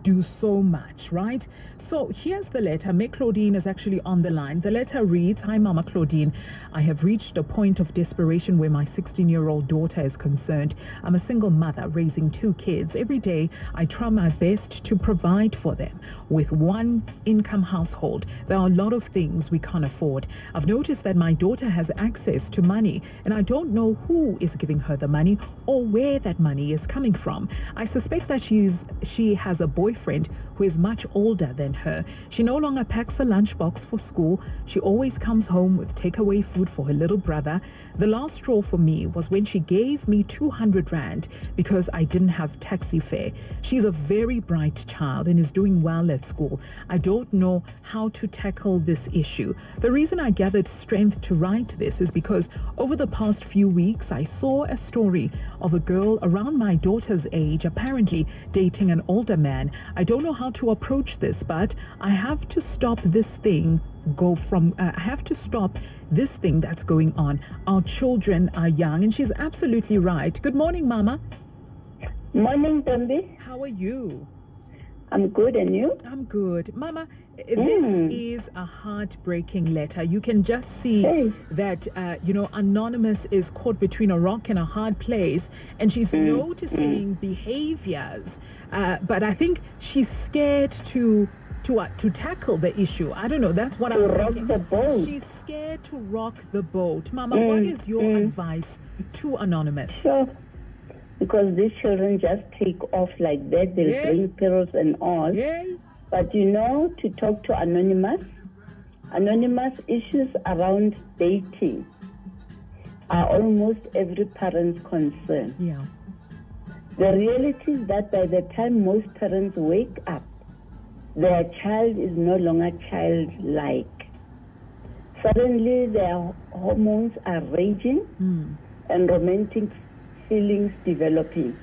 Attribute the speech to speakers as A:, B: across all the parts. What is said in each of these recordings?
A: do so much, right? So here's the letter. May Claudine is actually on the line. The letter reads, "Hi, Mama Claudine. I have reached a point of desperation where my 16-year-old daughter is concerned. I'm a single mother raising 2 kids. Every day, I try my best to provide for them. With one income household, there are a lot of things we can't afford. I've noticed that my daughter has access to money, and I don't know who is giving her the money or where that money is coming from. I suspect that she has a boyfriend who is much older than her. She no longer packs a lunchbox for school. She always comes home with takeaway food for her little brother. The last straw for me was when she gave me 200 rand because I didn't have taxi fare. She's a very bright child and is doing well at school. I don't know how to tackle this issue. The reason I gathered strength to write this is because over the past few weeks, I saw a story of a girl around my daughter's age apparently dating an older man. I don't know how to approach this, but I have to stop this thing that's going on. Our children are young," and she's absolutely right. Good morning, Mama.
B: Morning, Tambi.
A: How are you?
B: I'm good, and you?
A: I'm good. Mama, this is a heartbreaking letter. You can just see that, Anonymous is caught between a rock and a hard place, and she's noticing behaviors. But I think she's scared to tackle the issue. I don't know. That's what I'm thinking.
B: The boat.
A: She's scared to rock the boat. Mama, what is your advice to Anonymous?
B: So, because these children just take off like that, they'll bring pills and all. But to talk to Anonymous issues around dating are almost every parent's concern.
A: Yeah.
B: The reality is that by the time most parents wake up, their child is no longer childlike. Suddenly their hormones are raging and romantic feelings developing.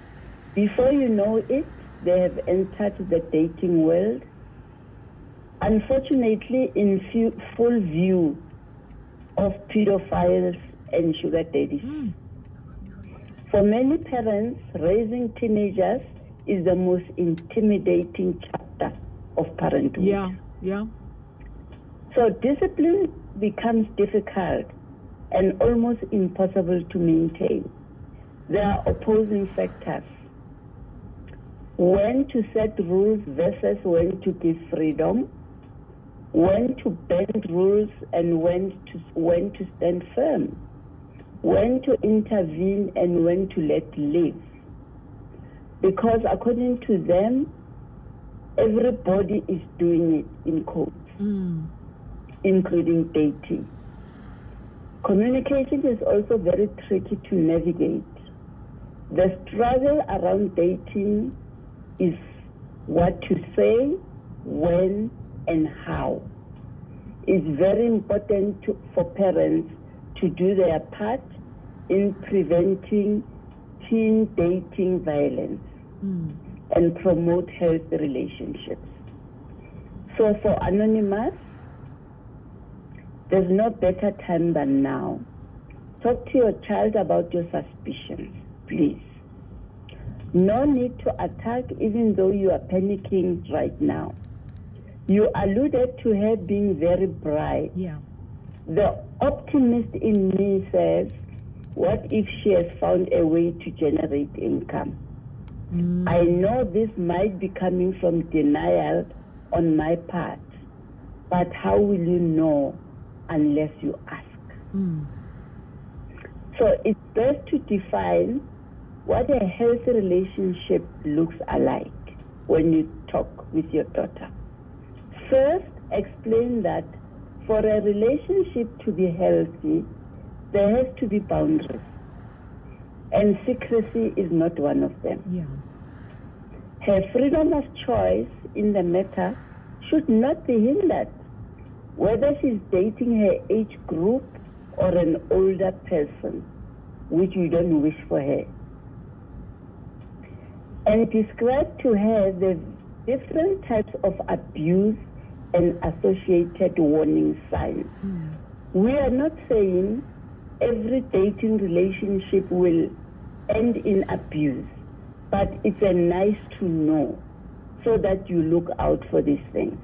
B: Before you know it, they have entered the dating world. Unfortunately, in full view of pedophiles and sugar daddies. For many parents, raising teenagers is the most intimidating chapter of parenthood.
A: Yeah.
B: So discipline becomes difficult and almost impossible to maintain. There are opposing factors. When to set rules versus when to give freedom, when to bend rules and when to stand firm, when to intervene and when to let live. Because according to them, everybody is doing it in quotes, including dating. Communication is also very tricky to navigate. The struggle around dating is what to say, when, and how. It's very important for parents to do their part in preventing teen dating violence and promote healthy relationships. So for Anonymous, there's no better time than now. Talk to your child about your suspicions, please. No need to attack even though you are panicking right now. You alluded to her being very bright.
A: Yeah.
B: The optimist in me says, what if she has found a way to generate income? I know this might be coming from denial on my part, but how will you know unless you ask? So it's best to define what a healthy relationship looks alike when you talk with your daughter. First, explain that for a relationship to be healthy, there has to be boundaries. And secrecy is not one of them.
A: Yeah.
B: Her freedom of choice in the matter should not be hindered, whether she's dating her age group or an older person, which you don't wish for her. And describe to her the different types of abuse and associated warning signs. We are not saying every dating relationship will end in abuse, but it's a nice to know so that you look out for these things.